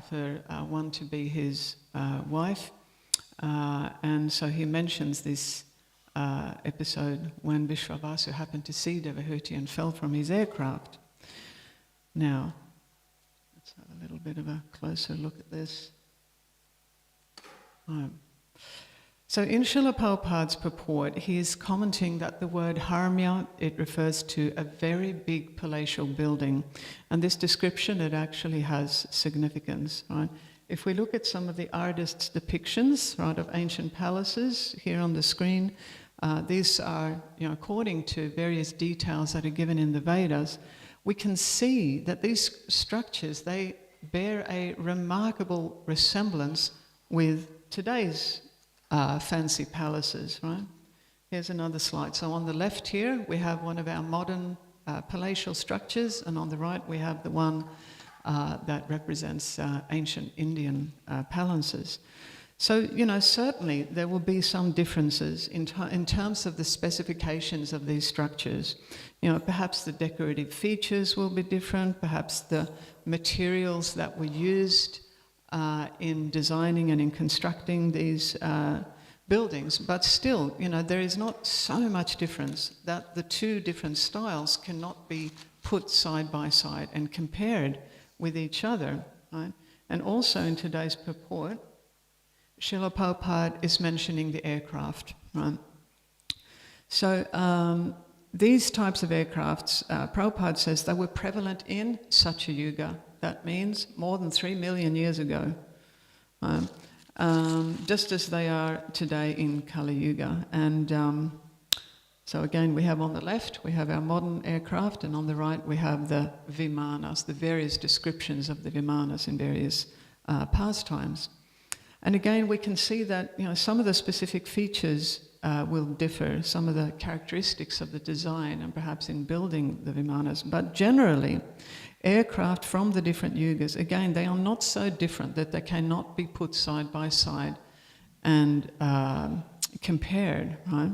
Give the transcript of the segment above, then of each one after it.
for one to be his wife. And so he mentions this episode when Vishwavasu happened to see Devahuti and fell from his aircraft. Now, let's have a little bit of a closer look at this. So in Srila Prabhupada's purport, he is commenting that the word harmya, it refers to a very big palatial building. And this description, it actually has significance, right? If we look at some of the artists' depictions, right, of ancient palaces here on the screen, these are, according to various details that are given in the Vedas, we can see that these structures, they bear a remarkable resemblance with today's fancy palaces, right? Here's another slide. So on the left here, we have one of our modern palatial structures, and on the right, we have the one that represents ancient Indian palaces. So, certainly there will be some differences in terms of the specifications of these structures. Perhaps the decorative features will be different, perhaps the materials that were used in designing and in constructing these buildings, but still, there is not so much difference that the two different styles cannot be put side by side and compared with each other, right? And also in today's purport, Srila Prabhupada is mentioning the aircraft, right? So these types of aircrafts, Prabhupada says they were prevalent in Satya Yuga. That means more than 3 million years ago, just as they are today in Kali Yuga. And so again, we have on the left, we have our modern aircraft, and on the right, we have the vimanas, the various descriptions of the vimanas in various pastimes. And again, we can see that some of the specific features will differ, some of the characteristics of the design and perhaps in building the vimanas. But generally, aircraft from the different yugas, again, they are not so different that they cannot be put side by side and compared, right?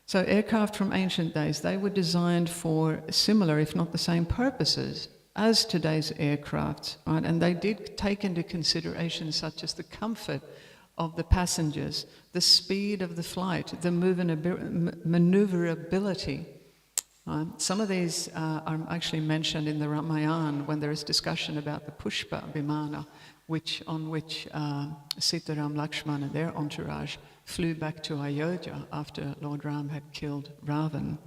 So aircraft from ancient days, they were designed for similar, if not the same purposes as today's aircraft, right? And they did take into consideration such as the comfort of the passengers, the speed of the flight, the maneuverability. Some of these are actually mentioned in the Ramayana when there is discussion about the Pushpa Vimana, on which Sitaram, Lakshmana and their entourage flew back to Ayodhya after Lord Ram had killed Ravan.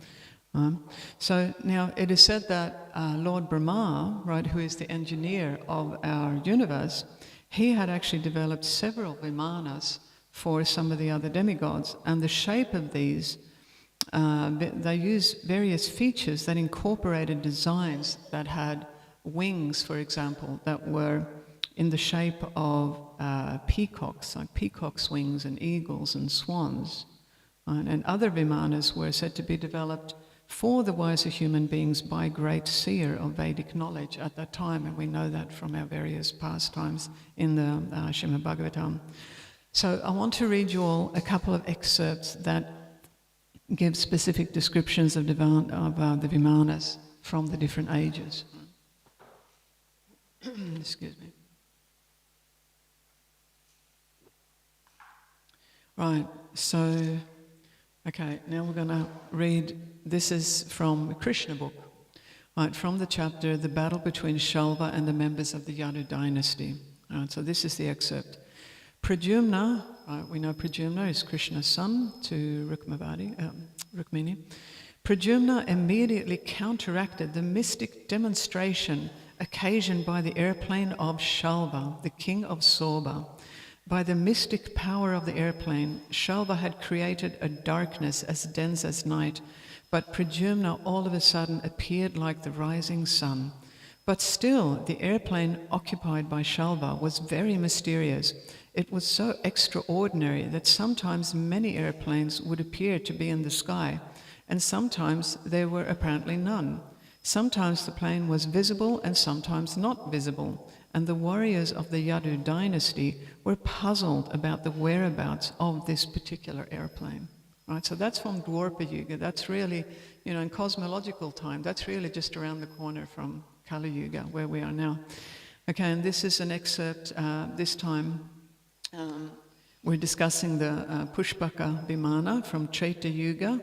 So now it is said that Lord Brahma, right, who is the engineer of our universe, he had actually developed several vimanas for some of the other demigods, and the shape of these, they use various features that incorporated designs that had wings, for example, that were in the shape of peacocks, like peacock's wings and eagles and swans. And other vimanas were said to be developed for the wiser human beings by great seer of Vedic knowledge at that time, and we know that from our various pastimes in the Srimad Bhagavatam. So I want to read you all a couple of excerpts that give specific descriptions of the vimanas from the different ages. Excuse me. Right, so, okay, now we're going to read, this is from Krishna book, right, from the chapter, The Battle Between Shalva and the Members of the Yadu Dynasty. Right, so this is the excerpt. Pradyumna, right, we know Pradyumna is Krishna's son to Rukmini. Pradyumna immediately counteracted the mystic demonstration occasioned by the airplane of Shalva, the king of Soba. By the mystic power of the airplane, Shalva had created a darkness as dense as night, but Pradyumna all of a sudden appeared like the rising sun. But still, the airplane occupied by Shalva was very mysterious. It was so extraordinary that sometimes many airplanes would appear to be in the sky, and sometimes there were apparently none. Sometimes the plane was visible and sometimes not visible, and the warriors of the Yadu dynasty were puzzled about the whereabouts of this particular airplane. Right, so that's from Dwarpa Yuga. That's really, in cosmological time, that's really just around the corner from Kali Yuga, where we are now. Okay, and this is an excerpt. This time we're discussing the Pushpaka Vimana from Treta Yuga.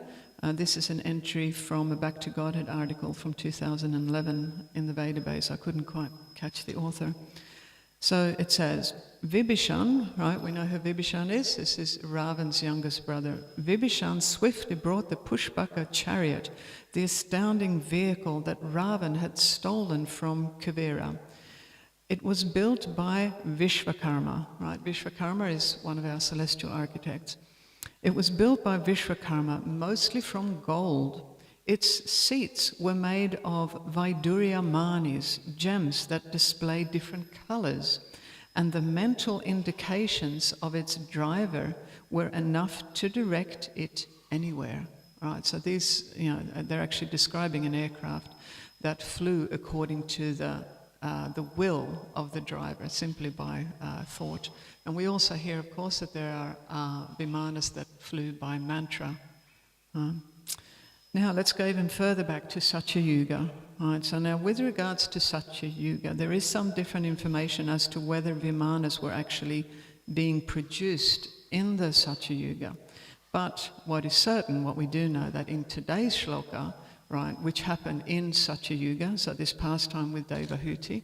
This is an entry from a Back to Godhead article from 2011 in the Vedabase. I couldn't quite catch the author. So it says, Vibhishan, right, we know who Vibhishan is. This is Ravan's youngest brother. Vibhishan swiftly brought the Pushpaka chariot, the astounding vehicle that Ravan had stolen from Kuvera. It was built by Vishvakarma, right? Vishvakarma is one of our celestial architects. It was built by Vishvakarma, mostly from gold. Its seats were made of Vaidurya manis, gems that display different colors, and the mental indications of its driver were enough to direct it anywhere. Right, so these, they're actually describing an aircraft that flew according to the will of the driver, simply by thought. And we also hear, of course, that there are vimanas that flew by mantra. Now let's go even further back to Satya Yuga. Right, so now with regards to Satya Yuga, there is some different information as to whether vimanas were actually being produced in the Satya Yuga. But what is certain, what we do know, that in today's shloka, right, which happened in Satya Yuga, so this pastime with Devahuti,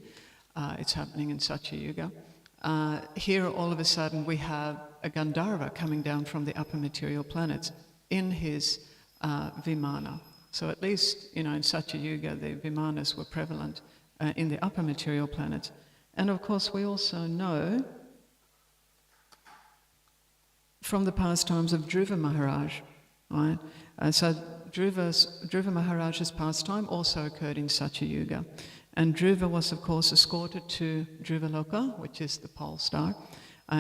it's happening in Satya Yuga. Here all of a sudden we have a Gandharva coming down from the upper material planets in his Vimana. So at least, in Satya Yuga, the Vimanas were prevalent in the upper material planets. And of course, we also know from the pastimes of Dhruva Maharaj, right? So Dhruva Maharaj's pastime also occurred in Satya Yuga. And Dhruva was, of course, escorted to Dhruvaloka, which is the pole star,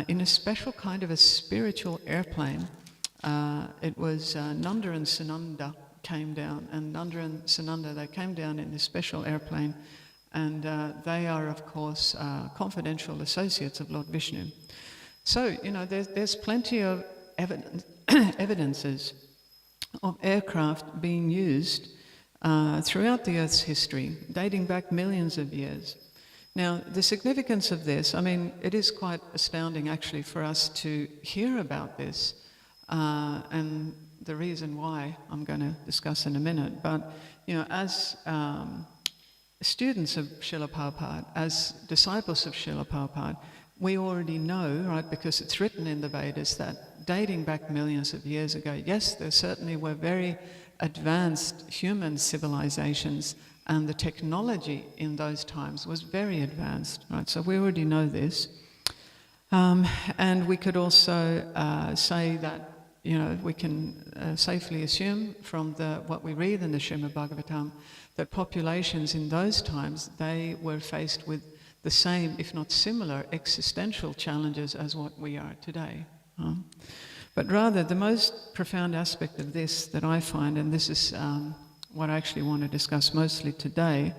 in a special kind of a spiritual airplane. It was Nanda and Sananda came down, and Nanda and Sananda, they came down in this special airplane, and they are, of course, confidential associates of Lord Vishnu. So, there's plenty of evidences of aircraft being used throughout the Earth's history, dating back millions of years. Now, the significance of this, it is quite astounding actually for us to hear about this, and the reason why I'm going to discuss in a minute. But, as students of Srila Prabhupada, as disciples of Srila Prabhupada, we already know, right, because it's written in the Vedas that dating back millions of years ago, yes, there certainly were very advanced human civilizations, and the technology in those times was very advanced, right? So we already know this. And we could also say that, we can safely assume from what we read in the Srimad Bhagavatam that populations in those times, they were faced with the same, if not similar, existential challenges as what we are today. But rather, the most profound aspect of this that I find, and this is what I actually want to discuss mostly today,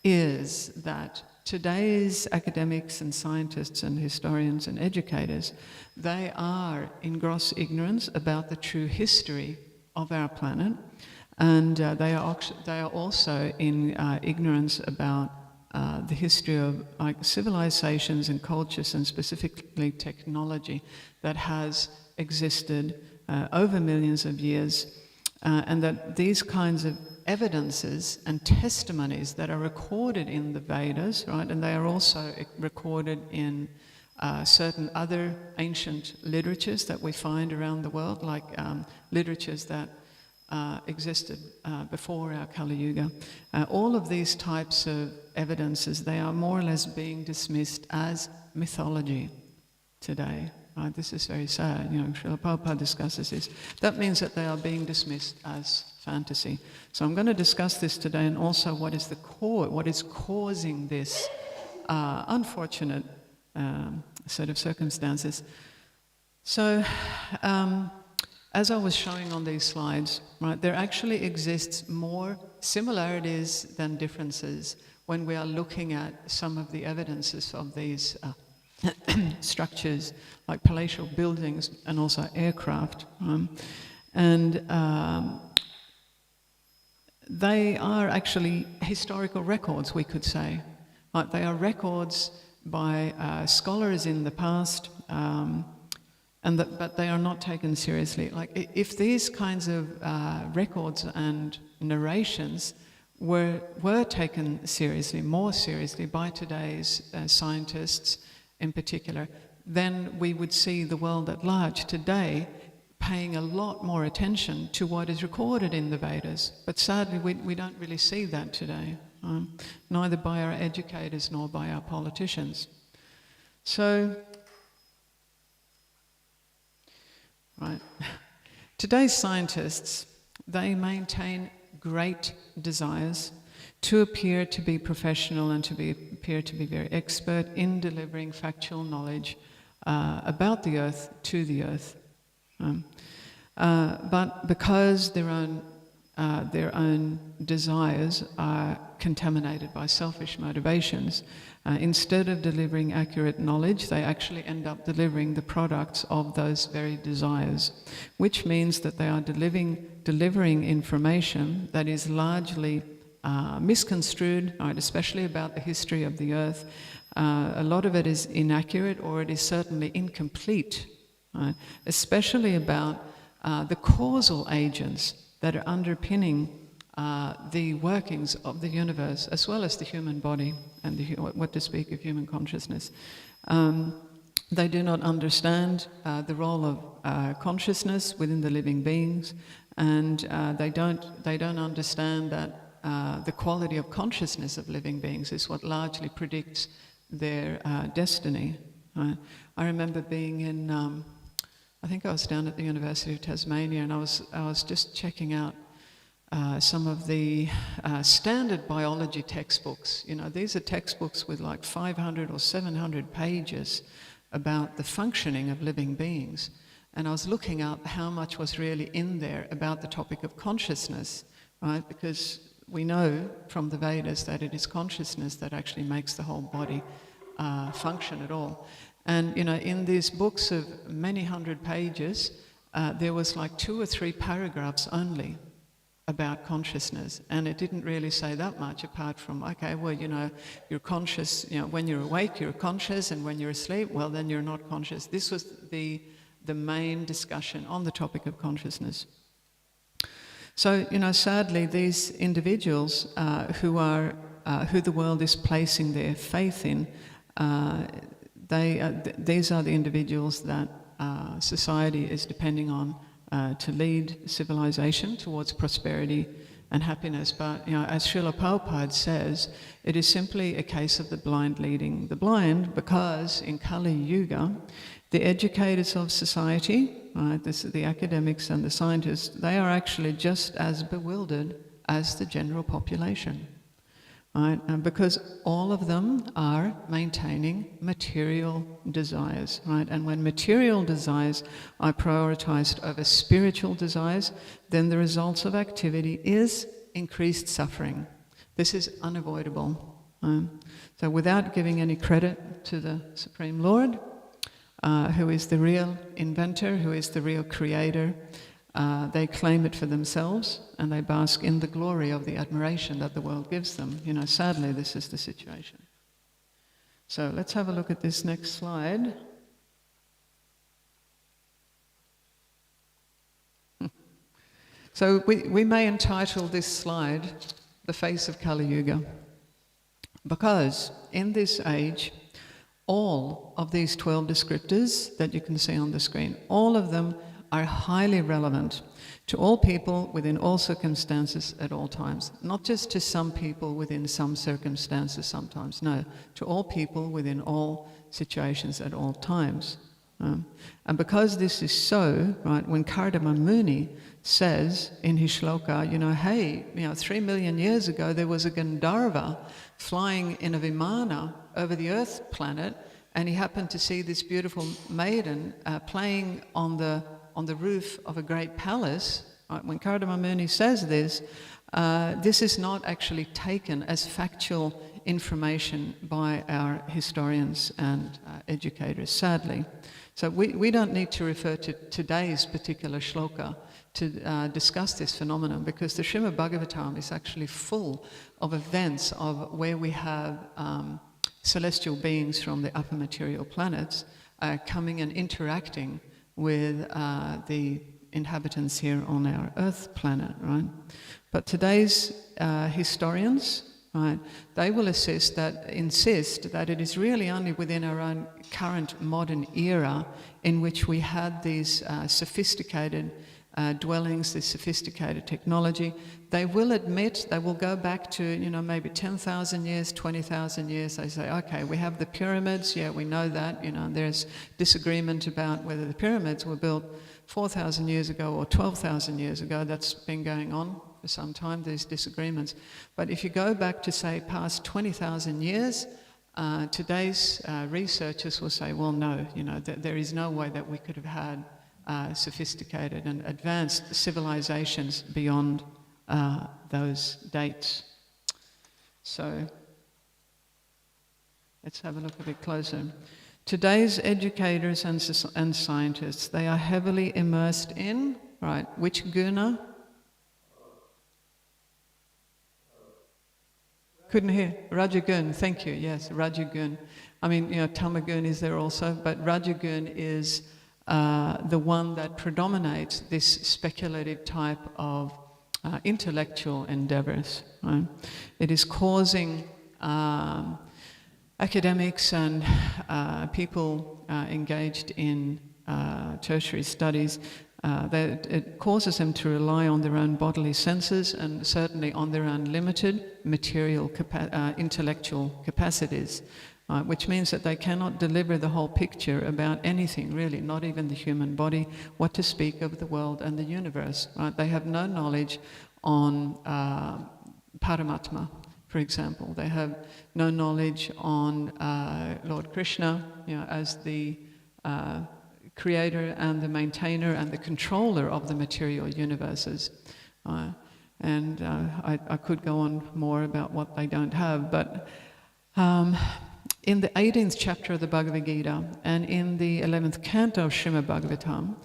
is that today's academics and scientists and historians and educators, they are in gross ignorance about the true history of our planet, and they are also in ignorance about the history of civilizations and cultures, and specifically technology that has existed over millions of years, and that these kinds of evidences and testimonies that are recorded in the Vedas, right, and they are also recorded in certain other ancient literatures that we find around the world, like literatures that existed before our Kali Yuga. All of these types of evidences, they are more or less being dismissed as mythology today. Right? This is very sad. Srila Prabhupada discusses this. That means that they are being dismissed as fantasy. So I'm going to discuss this today, and also what is causing this unfortunate set of circumstances. So, as I was showing on these slides, right, there actually exists more similarities than differences when we are looking at some of the evidences of these structures, like palatial buildings and also aircraft. They are actually historical records, we could say. They are records by scholars in the past, but they are not taken seriously. Like if these kinds of records and narrations were taken seriously, more seriously by today's scientists in particular, then we would see the world at large today paying a lot more attention to what is recorded in the Vedas. But sadly, we don't really see that today, neither by our educators nor by our politicians. So, right, today's scientists, they maintain great desires to appear to be professional and appear to be very expert in delivering factual knowledge about the Earth to the Earth. But because their own desires are contaminated by selfish motivations, instead of delivering accurate knowledge, they actually end up delivering the products of those very desires, which means that they are delivering information that is largely misconstrued, right, especially about the history of the Earth. A lot of it is inaccurate, or it is certainly incomplete, right, especially about the causal agents that are underpinning the workings of the universe, as well as the human body and what to speak of human consciousness. They do not understand the role of consciousness within the living beings, and they don't understand that the quality of consciousness of living beings is what largely predicts their destiny. I remember being in, I think I was down at the University of Tasmania, and I was just checking out some of the standard biology textbooks. You know, these are textbooks with like 500 or 700 pages about the functioning of living beings. And I was looking up how much was really in there about the topic of consciousness, right? Because we know from the Vedas that it is consciousness that actually makes the whole body function at all. And, you know, in these books of many hundred pages, there was like 2 or 3 paragraphs only about consciousness, and it didn't really say that much apart from, okay, well, you know, you're conscious, you know, when you're awake you're conscious, and when you're asleep, well, then you're not conscious. This was the main discussion on the topic of consciousness. So, you know, sadly, these individuals who the world is placing their faith in, these are the individuals that society is depending on to lead civilization towards prosperity and happiness. But, you know, as Srila Prabhupada says, it is simply a case of the blind leading the blind, because in Kali Yuga, the educators of society, right, the academics and the scientists, they are actually just as bewildered as the general population. Right? And because all of them are maintaining material desires, right? And when material desires are prioritized over spiritual desires, then the results of activity is increased suffering. This is unavoidable. So without giving any credit to the Supreme Lord, who is the real inventor, who is the real creator, they claim it for themselves, and they bask in the glory of the admiration that the world gives them. You know, sadly, this is the situation. So let's have a look at this next slide. So we may entitle this slide, "The Face of Kali Yuga," because in this age, all of these 12 descriptors that you can see on the screen, all of them are highly relevant to all people within all circumstances at all times. Not just to some people within some circumstances sometimes, no, to all people within all situations at all times. And because this is so, right, when Padma Muni says in his shloka, you know, hey, you know, 3 million years ago there was a Gandharva flying in a vimana over the Earth planet, and he happened to see this beautiful maiden playing on the roof of a great palace. Right? When Padma Muni says this, this is not actually taken as factual information by our historians and educators, sadly. So we don't need to refer to today's particular shloka to discuss this phenomenon, because the Srimad Bhagavatam is actually full of events of where we have celestial beings from the upper material planets coming and interacting with the inhabitants here on our Earth planet, right? But today's historians, right, they will insist that it is really only within our own current modern era in which we had these sophisticated dwellings, this sophisticated technology. They will admit, they will go back to, maybe 10,000 years, 20,000 years. They say, okay, we have the pyramids, yeah, we know that, there's disagreement about whether the pyramids were built 4,000 years ago or 12,000 years ago. That's been going on for some time, these disagreements. But if you go back to, say, past 20,000 years, today's researchers will say, well, no, there is no way that we could have had sophisticated and advanced civilizations beyond those dates. So let's have a look a bit closer. Today's educators and scientists, they are heavily immersed in, right, which guna? Couldn't hear. Rajagun, thank you, yes, Rajagun. I mean, Tamagun is there also, but Rajagun is the one that predominates this speculative type of intellectual endeavors. Right? It is causing academics and people engaged in tertiary studies, that it causes them to rely on their own bodily senses and certainly on their own limited material intellectual capacities. Which means that they cannot deliver the whole picture about anything, really, not even the human body, what to speak of the world and the universe. Right? They have no knowledge on Paramatma, for example. They have no knowledge on Lord Krishna, as the creator and the maintainer and the controller of the material universes. And I could go on more about what they don't have, but in the 18th chapter of the Bhagavad Gita and in the 11th canto of Srimad Bhagavatam,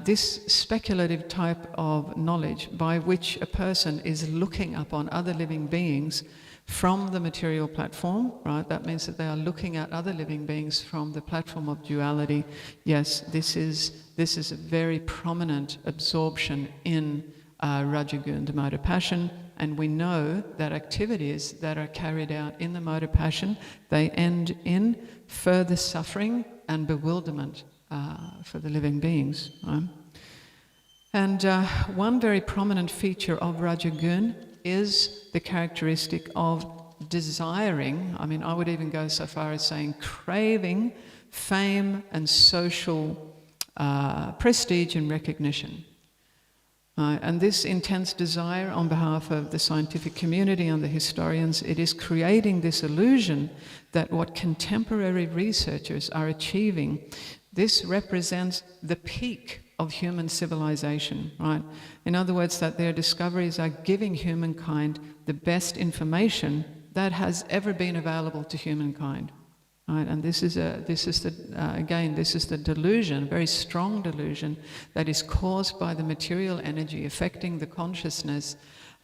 this speculative type of knowledge by which a person is looking upon other living beings from the material platform, right? That means that they are looking at other living beings from the platform of duality. Yes, this is a very prominent absorption in Rajagun, the mode of passion. And we know that activities that are carried out in the mode of passion, they end in further suffering and bewilderment for the living beings. Right? And one very prominent feature of Rajagun is the characteristic of desiring, I mean, I would even go so far as saying craving fame and social prestige and recognition. And this intense desire on behalf of the scientific community and the historians, it is creating this illusion that what contemporary researchers are achieving, this represents the peak of human civilization, right? In other words, that their discoveries are giving humankind the best information that has ever been available to humankind. Right, and this is the delusion, very strong delusion, that is caused by the material energy affecting the consciousness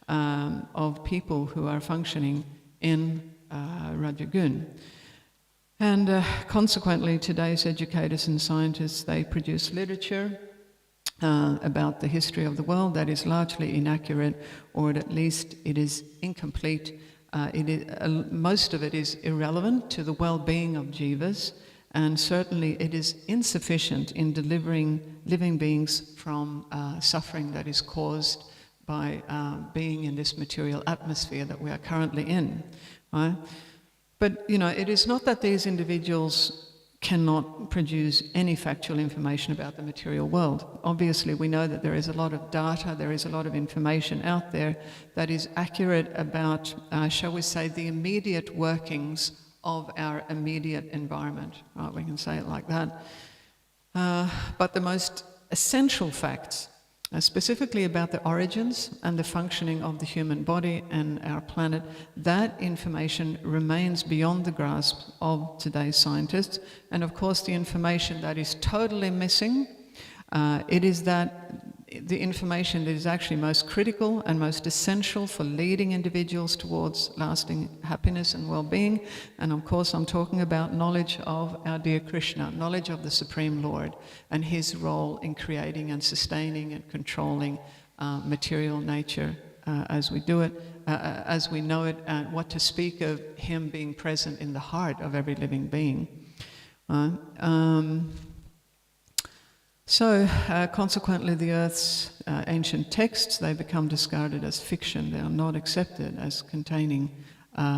of people who are functioning in Rajagun. And consequently, today's educators and scientists, they produce literature about the history of the world that is largely inaccurate, or at least it is incomplete. Most of it is irrelevant to the well-being of jivas, and certainly it is insufficient in delivering living beings from suffering that is caused by being in this material atmosphere that we are currently in. Right? But it is not that these individuals cannot produce any factual information about the material world. Obviously, we know that there is a lot of data, there is a lot of information out there that is accurate about, shall we say, the immediate workings of our immediate environment. Right, we can say it like that. But the most essential facts, specifically about the origins and the functioning of the human body and our planet, that information remains beyond the grasp of today's scientists. And of course, the information that is totally missing, it is that the information that is actually most critical and most essential for leading individuals towards lasting happiness and well-being. And of course, I'm talking about knowledge of our dear Krishna, knowledge of the Supreme Lord and his role in creating and sustaining and controlling material nature as we do it, as we know it, and what to speak of him being present in the heart of every living being. So, consequently, the Earth's ancient texts, they become discarded as fiction. They are not accepted as containing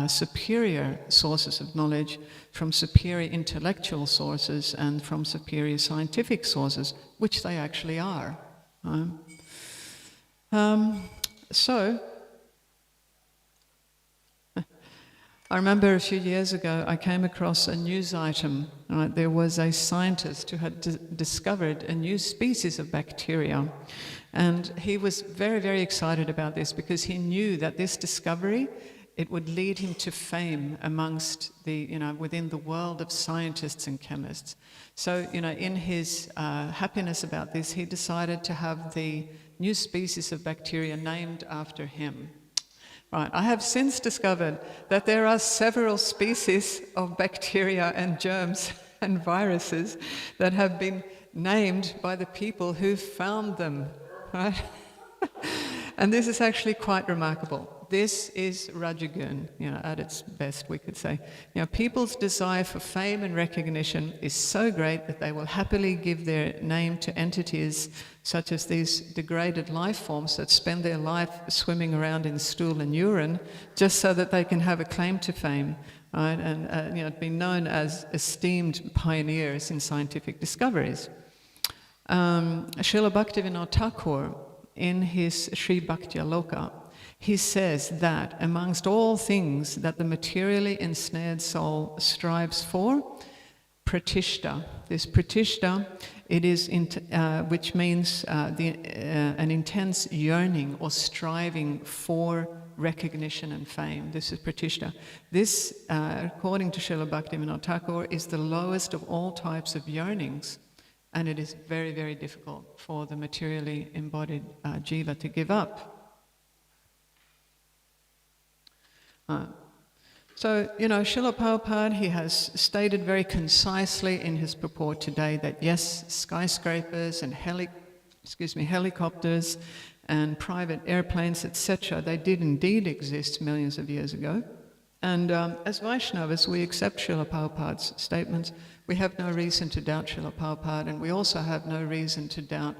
superior sources of knowledge from superior intellectual sources and from superior scientific sources, which they actually are. So, I remember a few years ago I came across a news item. Right? There was a scientist who had discovered a new species of bacteria, and he was very, very excited about this because he knew that this discovery, it would lead him to fame amongst the, within the world of scientists and chemists. So, in his happiness about this, he decided to have the new species of bacteria named after him. Right. I have since discovered that there are several species of bacteria and germs and viruses that have been named by the people who found them. Right? And this is actually quite remarkable. This is Rajagun, at its best, we could say. People's desire for fame and recognition is so great that they will happily give their name to entities such as these degraded life forms that spend their life swimming around in stool and urine just so that they can have a claim to fame, right? And be known as esteemed pioneers in scientific discoveries. Srila Bhaktivinoda Thakur, in his Sri Bhakti-aloka, he says that amongst all things that the materially ensnared soul strives for, pratishta, this pratishta, it is which means an intense yearning or striving for recognition and fame. This is pratishta. This, according to Srila Bhaktivinoda Thakur, is the lowest of all types of yearnings, and it is very, very difficult for the materially embodied jiva to give up. So, Srila Prabhupada, he has stated very concisely in his purport today that yes, skyscrapers and helicopters and private airplanes, etc., they did indeed exist millions of years ago. And as Vaishnavas, we accept Srila Prabhupada's statements. We have no reason to doubt Srila Prabhupada, and we also have no reason to doubt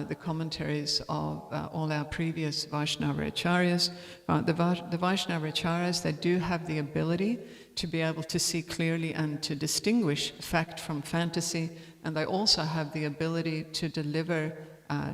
the commentaries of all our previous Vaishnava Acharyas. The Vaishnava Acharyas, they do have the ability to be able to see clearly and to distinguish fact from fantasy, and they also have the ability to deliver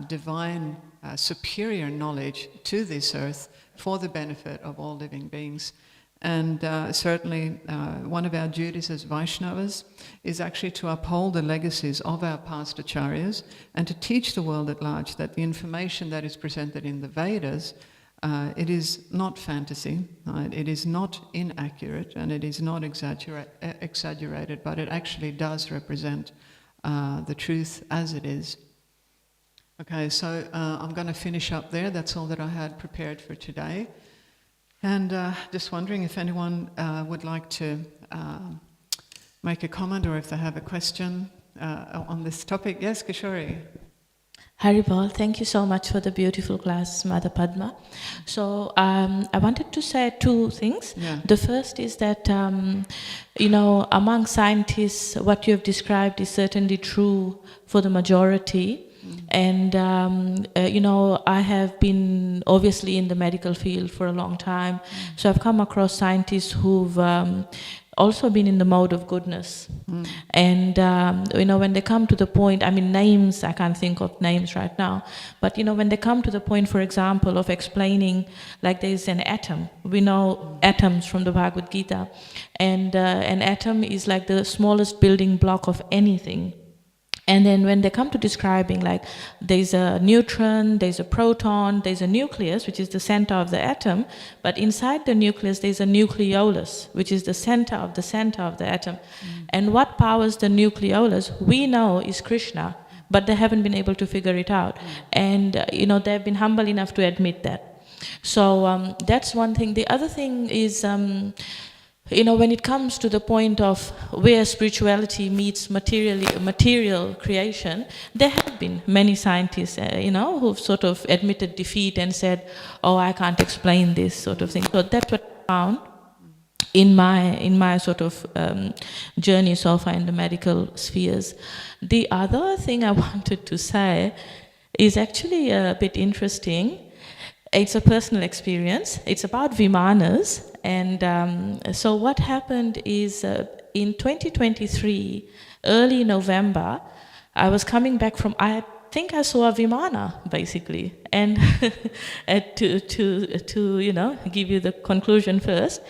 divine, superior knowledge to this earth for the benefit of all living beings. And certainly one of our duties as Vaishnavas is actually to uphold the legacies of our past acharyas and to teach the world at large that the information that is presented in the Vedas, it is not fantasy, right? It is not inaccurate, and it is not exaggerated, but it actually does represent the truth as it is. Okay, so I'm going to finish up there. That's all that I had prepared for today. And just wondering if anyone would like to make a comment or if they have a question on this topic. Yes, Kishori. Haribol, thank you so much for the beautiful class, Mother Padma. So I wanted to say two things. Yeah. The first is that, among scientists, what you have described is certainly true for the majority. And, I have been obviously in the medical field for a long time. So I've come across scientists who've also been in the mode of goodness. And, when they come to the point, names, I can't think of names right now, but, when they come to the point, for example, of explaining, like there's an atom. We know atoms from the Bhagavad Gita. And an atom is like the smallest building block of anything. And then when they come to describing, like, there's a neutron, there's a proton, there's a nucleus, which is the center of the atom, but inside the nucleus, there's a nucleolus, which is the center of the atom. And what powers the nucleolus, we know, is Krishna. but they haven't been able to figure it out. And, they've been humble enough to admit that. So that's one thing. The other thing is, when it comes to the point of where spirituality meets material creation, there have been many scientists, who've sort of admitted defeat and said, "Oh, I can't explain this," sort of thing. So that's what I found in my sort of journey so far in the medical spheres. The other thing I wanted to say is actually a bit interesting. It's a personal experience. It's about Vimanas. And so what happened is in 2023, early November, I was coming back from, I think I saw a Vimana, basically. And to give you the conclusion first,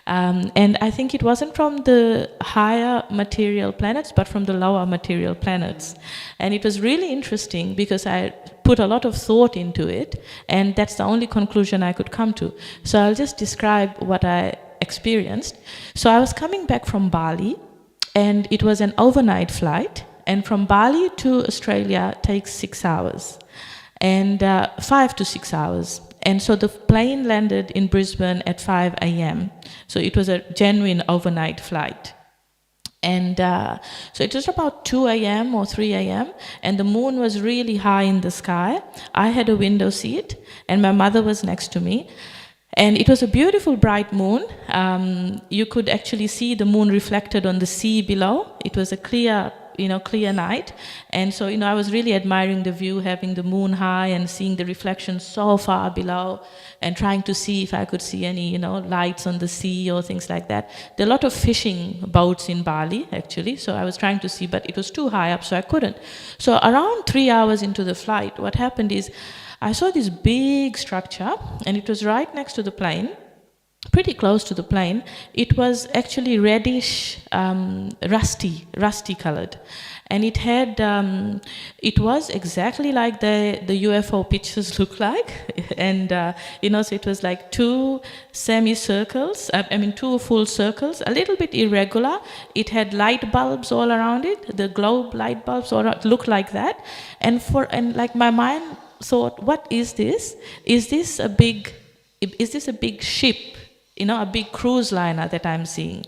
and I think it wasn't from the higher material planets, but from the lower material planets. And it was really interesting because I put a lot of thought into it, and that's the only conclusion I could come to. So I'll just describe what I experienced. So I was coming back from Bali, and it was an overnight flight, and from Bali to Australia takes 6 hours, and 5 to 6 hours. And so the plane landed in Brisbane at 5 a.m. So it was a genuine overnight flight. And so it was about 2 a.m. or 3 a.m. and the moon was really high in the sky. I had a window seat and my mother was next to me. And it was a beautiful bright moon. You could actually see the moon reflected on the sea below. It was a clear night. And so, I was really admiring the view, having the moon high and seeing the reflection so far below and trying to see if I could see any, lights on the sea or things like that. There are a lot of fishing boats in Bali, actually. So I was trying to see, but it was too high up, so I couldn't. So around 3 hours into the flight, what happened is I saw this big structure and it was right next to the plane. Pretty close to the plane. It was actually reddish, rusty colored. And it had, it was exactly like the UFO pictures look like. And, so it was like 2 semicircles, two full circles, a little bit irregular. It had light bulbs all around it, the globe light bulbs all around, looked like that. And my mind thought, what is this? Is this a big ship? A big cruise liner that I'm seeing,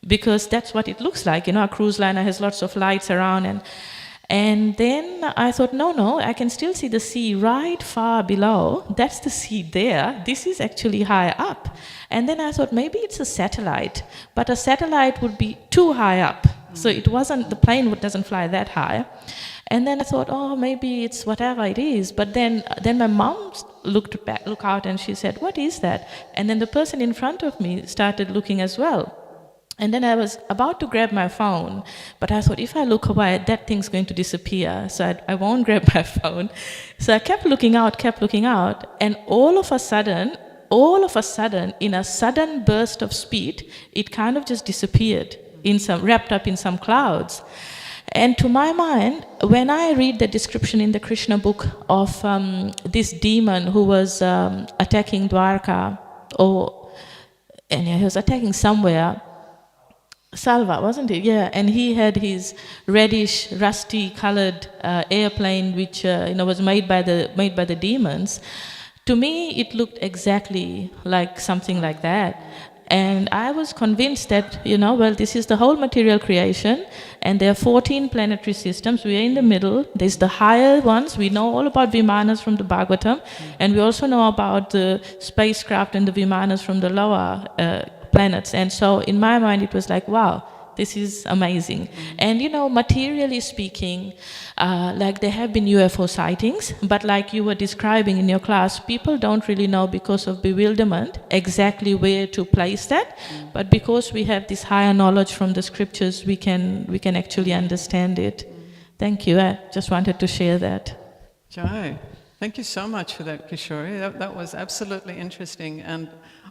because that's what it looks like. A cruise liner has lots of lights around, and then I thought, no, I can still see the sea right far below. That's the sea there. This is actually high up. And then I thought maybe it's a satellite, but a satellite would be too high up. So it wasn't, the plane doesn't fly that high. And then I thought, maybe it's whatever it is. But then my mom looked out and she said, what is that? And then the person in front of me started looking as well. And then I was about to grab my phone, but I thought if I look away, that thing's going to disappear. So I won't grab my phone. So I kept looking out, and all of a sudden, in a sudden burst of speed, it kind of just disappeared, wrapped up in some clouds. And to my mind, when I read the description in the Krishna book of this demon who was attacking Dwarka, and he was attacking somewhere, Salva, wasn't it? Yeah, and he had his reddish, rusty-colored airplane, which was made by the demons. To me, it looked exactly like something like that. And I was convinced that, this is the whole material creation, and there are 14 planetary systems. We are in the middle. There's the higher ones. We know all about Vimanas from the Bhagavatam, and we also know about the spacecraft and the Vimanas from the lower planets. And so in my mind, it was like, wow, this is amazing. And, materially speaking, there have been UFO sightings, but like you were describing in your class, people don't really know because of bewilderment exactly where to place that. But because we have this higher knowledge from the scriptures, we can actually understand it. Thank you. I just wanted to share that. Jai, thank you so much for that, Kishori. That was absolutely interesting. And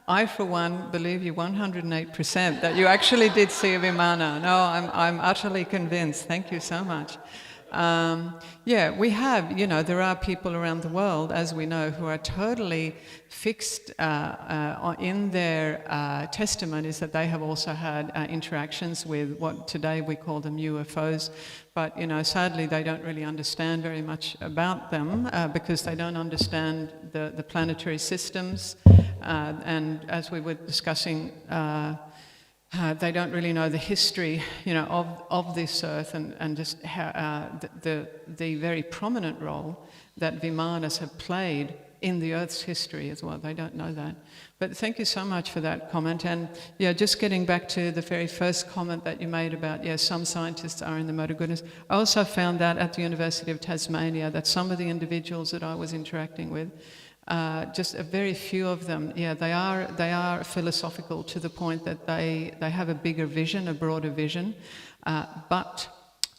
I, for one, believe you 108% that you actually did see a Vimana. No, I'm utterly convinced. Thank you so much. Yeah, we have, there are people around the world, as we know, who are totally fixed in their testimonies that they have also had interactions with what today we call them UFOs. But, sadly, they don't really understand very much about them because they don't understand the planetary systems. And as we were discussing, they don't really know the history, of this earth and just how, the very prominent role that Vimanas have played in the earth's history as well. They don't know that. But thank you so much for that comment. And yeah, just getting back to the very first comment that you made about, some scientists are in the mode of goodness. I also found that at the University of Tasmania, that some of the individuals that I was interacting with, just a very few of them, they are philosophical to the point that they have a bigger vision, a broader vision. But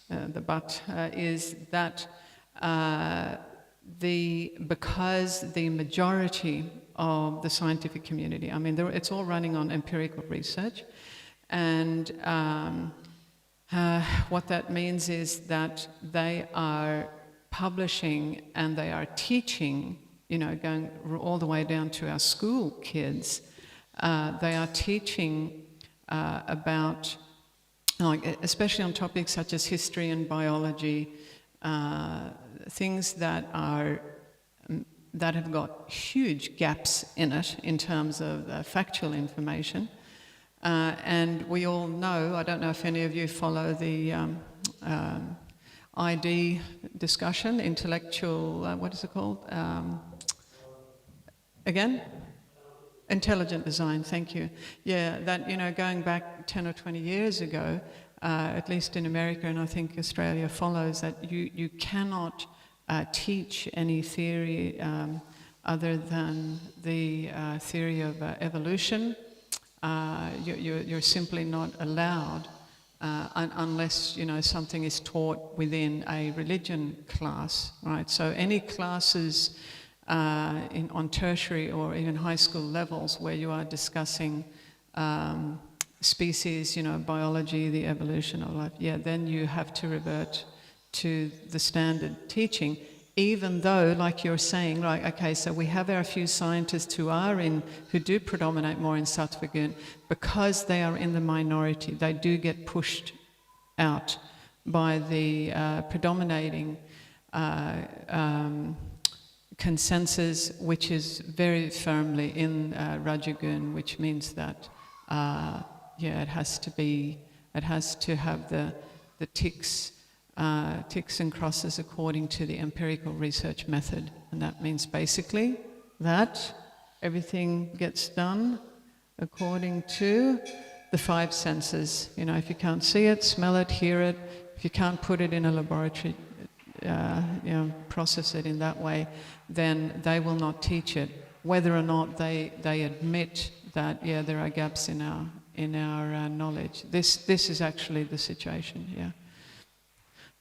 the but is that because the majority of the scientific community, it's all running on empirical research, and what that means is that they are publishing and they are teaching, going all the way down to our school kids. They are teaching about, especially on topics such as history and biology, things that have got huge gaps in it in terms of factual information. And we all know, I don't know if any of you follow the ID discussion, intellectual, what is it called? Again? Intelligent design, thank you. Yeah, that, going back 10 or 20 years ago, at least in America, and I think Australia follows, that you cannot teach any theory other than the theory of evolution. You're simply not allowed unless something is taught within a religion class, right? So any classes on tertiary or even high school levels where you are discussing species, biology, the evolution of life, then you have to revert to the standard teaching, even though, like you're saying, right, okay, so we have our few scientists who do predominate more in Sattva Gun, because they are in the minority, they do get pushed out by the predominating consensus, which is very firmly in Rajagun, which means that it has to have the ticks and crosses according to the empirical research method, and that means basically that everything gets done according to the five senses. If you can't see it, smell it, hear it, if you can't put it in a laboratory, process it in that way, then they will not teach it, whether or not they admit that there are gaps in our knowledge. This is actually the situation.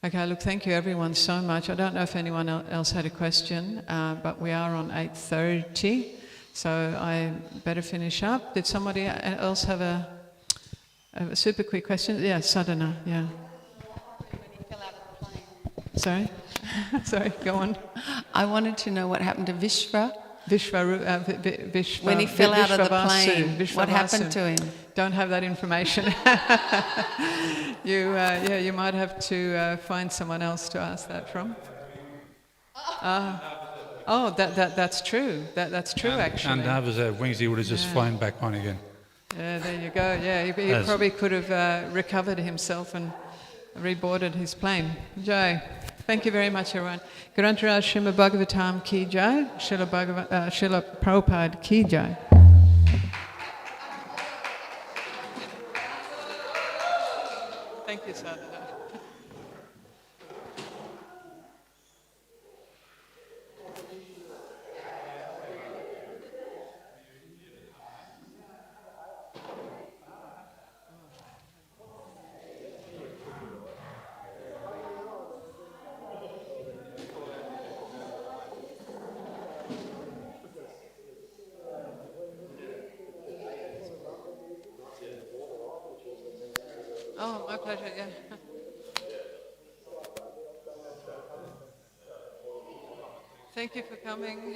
Okay, look, thank you everyone so much. I don't know if anyone else had a question, but we are on 8:30, so I better finish up. Did somebody else have a super quick question? Yeah, Sadhana, yeah. Sorry? Sorry, go on. I wanted to know what happened to Vishva. Vishva, when he fell out of the plane, what happened to him? Don't have that information. You might have to find someone else to ask that from. That's true. That's true, actually. And Nava's wings, he would have just flown back on again. Yeah, there you go. Yeah, he probably could have recovered himself and reboarded his plane. Jai. Thank you very much, everyone. Grantaraj Srimad Bhagavatam Ki Jai, Srila Prabhupada Ki Jai. Thank you, Sadhana. Oh, my pleasure, yeah. Thank you for coming.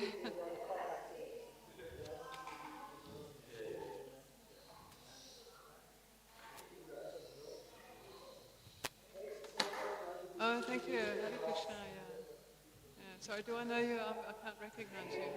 Oh, thank you. Hare Krishna, yeah. Sorry, do I know you? I can't recognize you.